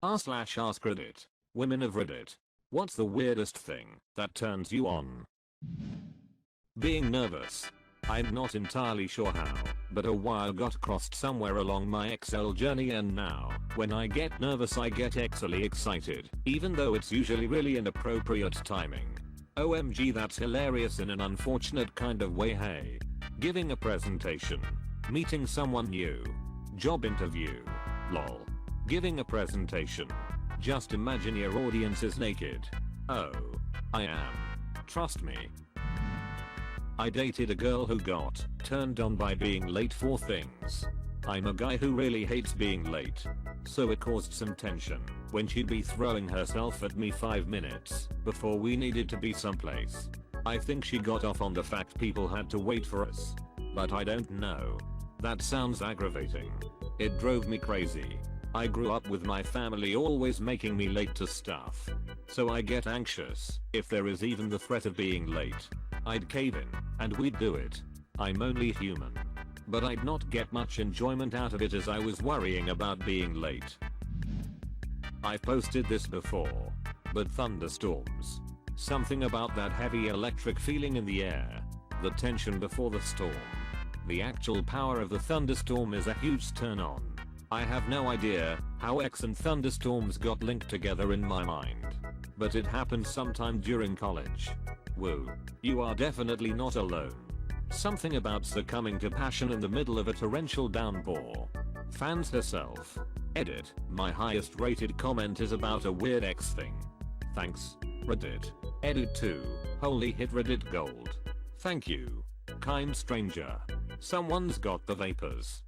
r/AskReddit. Women of Reddit. What's the weirdest thing that turns you on? Being nervous. I'm not entirely sure how, but a wire got crossed somewhere along my Excel journey and now, when I get nervous I get exily excited, even though it's usually really inappropriate timing. OMG, that's hilarious in an unfortunate kind of way. Hey. Giving a presentation. Meeting someone new. Job interview. Lol. Giving a presentation. Just imagine your audience is naked. Oh. I am. Trust me. I dated a girl who got turned on by being late for things. I'm a guy who really hates being late. So it caused some tension when she'd be throwing herself at me 5 minutes before we needed to be someplace. I think she got off on the fact people had to wait for us. But I don't know. That sounds aggravating. It drove me crazy. I grew up with my family always making me late to stuff. So I get anxious if there is even the threat of being late. I'd cave in, and we'd do it. I'm only human. But I'd not get much enjoyment out of it as I was worrying about being late. I've posted this before. But thunderstorms. Something about that heavy electric feeling in the air. The tension before the storm. The actual power of the thunderstorm is a huge turn on. I have no idea how X and thunderstorms got linked together in my mind. But it happened sometime during college. Woo. You are definitely not alone. Something about succumbing to passion in the middle of a torrential downpour. Fans herself. Edit. My highest rated comment is about a weird X thing. Thanks, Reddit. Edit 2. Holy hit Reddit gold. Thank you. Kind stranger. Someone's got the vapors.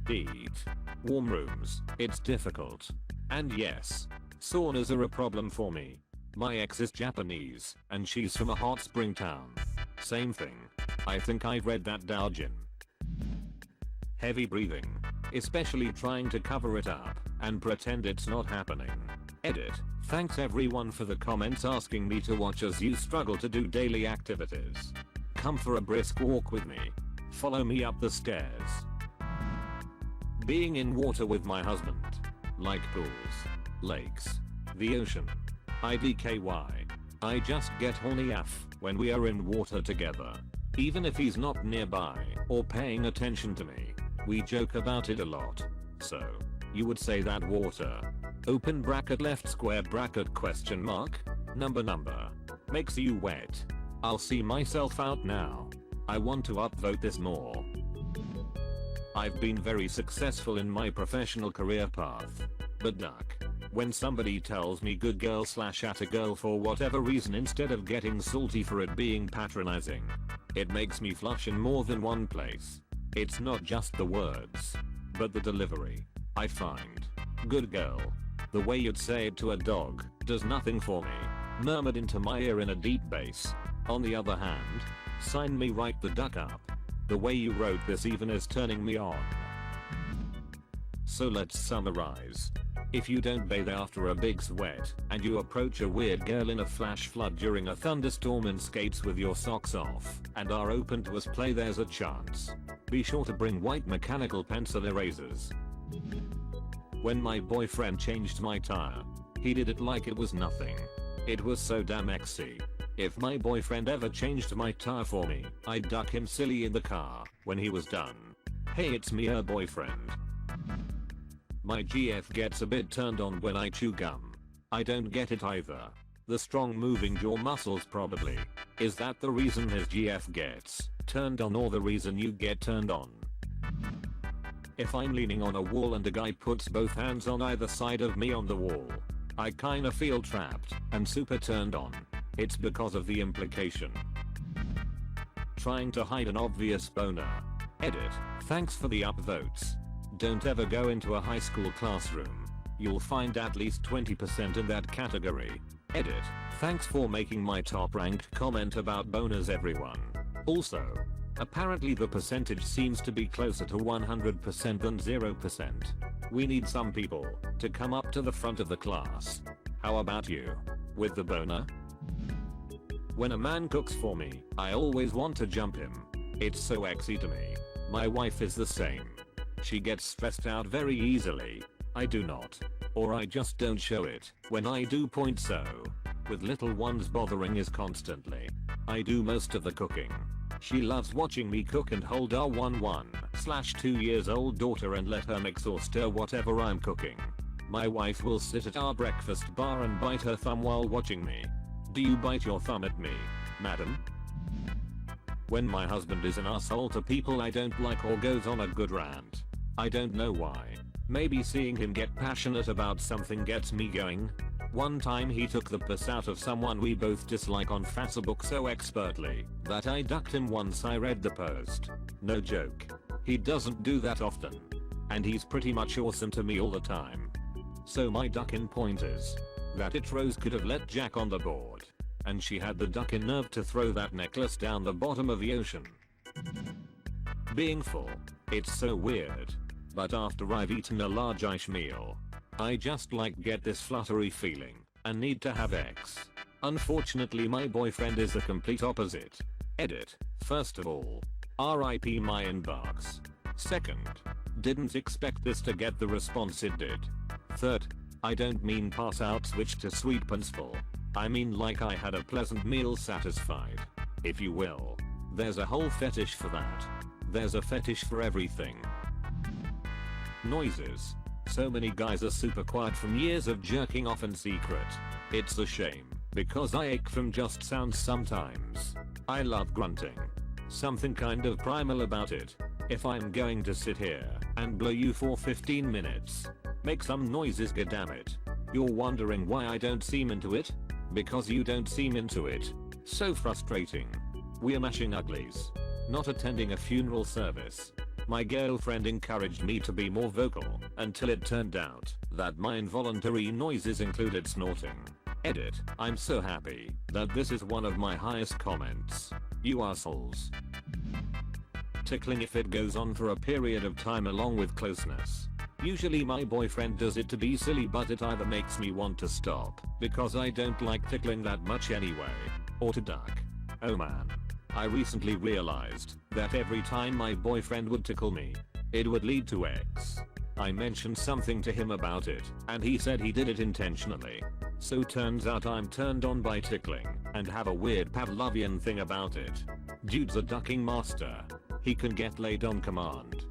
Eat. Warm rooms. It's difficult. And yes, saunas are a problem for me. My ex is Japanese, and she's from a hot spring town. Same thing. I think I've read that Daojin. Heavy breathing. Especially trying to cover it up and pretend it's not happening. Edit. Thanks everyone for the comments asking me to watch as you struggle to do daily activities. Come for a brisk walk with me. Follow me up the stairs. Being in water with my husband. Like pools. Lakes. The ocean. IDKY. I just get horny AF when we are in water together. Even if he's not nearby or paying attention to me. We joke about it a lot. So, you would say that water. Open bracket left square bracket question mark. Number. Makes you wet. I'll see myself out now. I want to upvote this more. I've been very successful in my professional career path. But duck. When somebody tells me good girl / at a girl for whatever reason instead of getting salty for it being patronizing. It makes me flush in more than one place. It's not just the words, but the delivery. I find. Good girl. The way you'd say it to a dog does nothing for me. Murmured into my ear in a deep bass. On the other hand, sign me right the duck up. The way you wrote this even is turning me on. So let's summarize. If you don't bathe after a big sweat and you approach a weird girl in a flash flood during a thunderstorm in skates with your socks off and are open to us play, there's a chance. Be sure to bring white mechanical pencil erasers. When my boyfriend changed my tire, he did it like it was nothing. It was so damn XC. If my boyfriend ever changed my tire for me, I'd duck him silly in the car when he was done. Hey, it's me, her boyfriend. My GF gets a bit turned on when I chew gum. I don't get it either. The strong moving jaw muscles probably. Is that the reason his GF gets turned on or the reason you get turned on? If I'm leaning on a wall and a guy puts both hands on either side of me on the wall, I kinda feel trapped and super turned on. It's because of the implication. Trying to hide an obvious boner. Edit. Thanks for the upvotes. Don't ever go into a high school classroom. You'll find at least 20% in that category. Edit. Thanks for making my top ranked comment about boners, everyone. Also, apparently the percentage seems to be closer to 100% than 0%. We need some people to come up to the front of the class. How about you? With the boner? When a man cooks for me, I always want to jump him. It's so XY to me. My wife is the same. She gets stressed out very easily. I do not. or I just don't show it when I do point so. With little ones bothering us constantly. I do most of the cooking. She loves watching me cook and hold our 1/2 years old daughter and let her mix or stir whatever I'm cooking. My wife will sit at our breakfast bar and bite her thumb while watching me. Do you bite your thumb at me, madam? When my husband is an asshole to people I don't like or goes on a good rant. I don't know why. Maybe seeing him get passionate about something gets me going. One time he took the piss out of someone we both dislike on Facebook so expertly that I ducked him once I read the post. No joke. He doesn't do that often. And he's pretty much awesome to me all the time. So my ducking point is that it Rose could have let Jack on the board. And she had the ducking nerve to throw that necklace down the bottom of the ocean. Being full. It's so weird. But after I've eaten a large ice meal, I just get this fluttery feeling and need to have X. Unfortunately my boyfriend is the complete opposite. Edit. First of all, RIP my inbox. Second, didn't expect this to get the response it did. Third, I don't mean pass out switch to sweet pencil. I mean like I had a pleasant meal satisfied. If you will. There's a whole fetish for that. There's a fetish for everything. Noises. So many guys are super quiet from years of jerking off in secret. It's a shame, because I ache from just sounds sometimes. I love grunting. Something kind of primal about it. If I'm going to sit here and blow you for 15 minutes, make some noises, goddammit. You're wondering why I don't seem into it? Because you don't seem into it. So frustrating. We're mashing uglies. Not attending a funeral service. My girlfriend encouraged me to be more vocal until it turned out that my involuntary noises included snorting. Edit. I'm so happy that this is one of my highest comments. You assholes. Tickling if it goes on for a period of time along with closeness. Usually my boyfriend does it to be silly, but it either makes me want to stop because I don't like tickling that much anyway, or to duck. Oh man. I recently realized that every time my boyfriend would tickle me, it would lead to X. I mentioned something to him about it, and he said he did it intentionally. So turns out I'm turned on by tickling, and have a weird Pavlovian thing about it. Dude's a ducking master. He can get laid on command.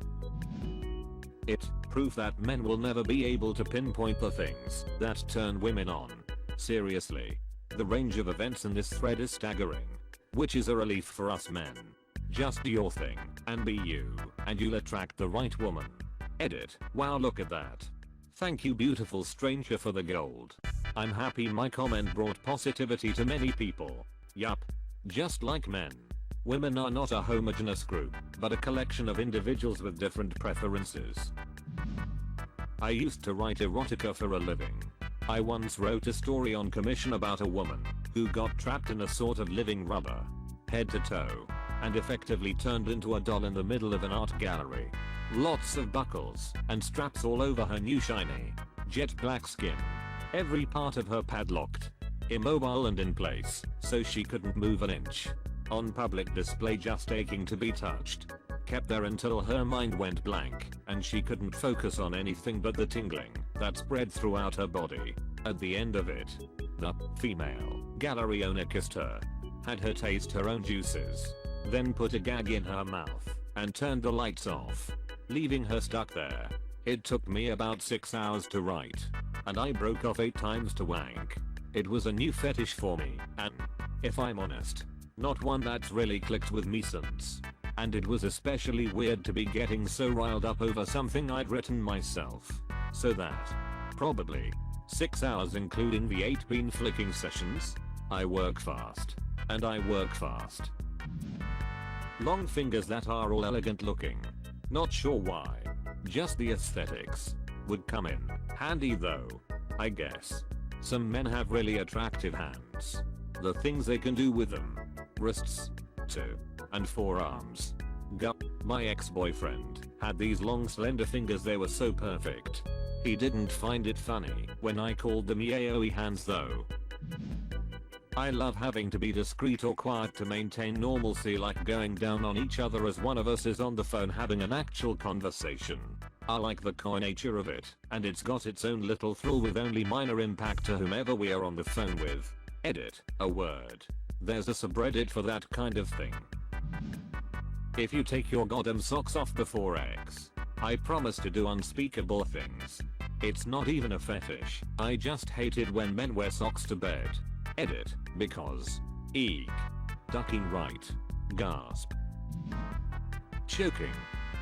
It, proof that men will never be able to pinpoint the things that turn women on. Seriously. The range of events in this thread is staggering. Which is a relief for us men. Just do your thing, and be you, and you'll attract the right woman. Edit. Wow, look at that. Thank you beautiful stranger for the gold. I'm happy my comment brought positivity to many people. Yup. Just like men. Women are not a homogeneous group, but a collection of individuals with different preferences. I used to write erotica for a living. I once wrote a story on commission about a woman who got trapped in a sort of living rubber, head to toe, and effectively turned into a doll in the middle of an art gallery. Lots of buckles and straps all over her new shiny, jet black skin. Every part of her padlocked, immobile and in place, so she couldn't move an inch. On public display, just aching to be touched. Kept there until her mind went blank and she couldn't focus on anything but the tingling that spread throughout her body. At the end of it, the female gallery owner kissed her, had her taste her own juices, then put a gag in her mouth and turned the lights off, leaving her stuck there. It took me about 6 hours to write, and I broke off 8 times to wank. It was a new fetish for me, and, if I'm honest, not one that's really clicked with me since. And it was especially weird to be getting so riled up over something I'd written myself. So that, probably, 6 hours including the 8 bean flicking sessions. I work fast. And I work fast. Long fingers that are all elegant looking. Not sure why. Just the aesthetics. Would come in handy though, I guess. Some men have really attractive hands. The things they can do with them. Wrists, too. And forearms. My ex-boyfriend had these long slender fingers, they were so perfect. He didn't find it funny when I called them yaoi hands though. I love having to be discreet or quiet to maintain normalcy, like going down on each other as one of us is on the phone having an actual conversation. I like the coy nature of it, and it's got its own little thrill with only minor impact to whomever we are on the phone with. Edit, a word. There's a subreddit for that kind of thing. If you take your goddamn socks off before X, I promise to do unspeakable things. It's not even a fetish, I just hate it when men wear socks to bed. Edit, because. Eek. Ducking right. Gasp. Choking.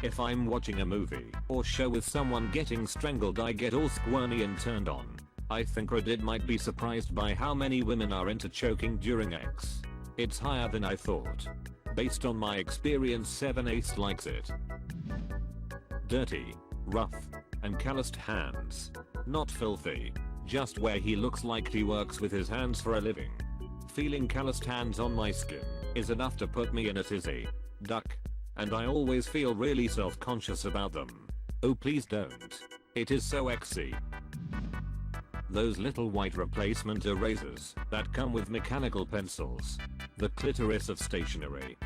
If I'm watching a movie or show with someone getting strangled, I get all squirmy and turned on. I think Reddit might be surprised by how many women are into choking during X. It's higher than I thought. Based on my experience, 7/8 likes it. Dirty, rough, and calloused hands. Not filthy, just where he looks like he works with his hands for a living. Feeling calloused hands on my skin is enough to put me in a tizzy. Duck. And I always feel really self-conscious about them. Oh please don't. It is so XY. Those little white replacement erasers that come with mechanical pencils. The clitoris of stationery.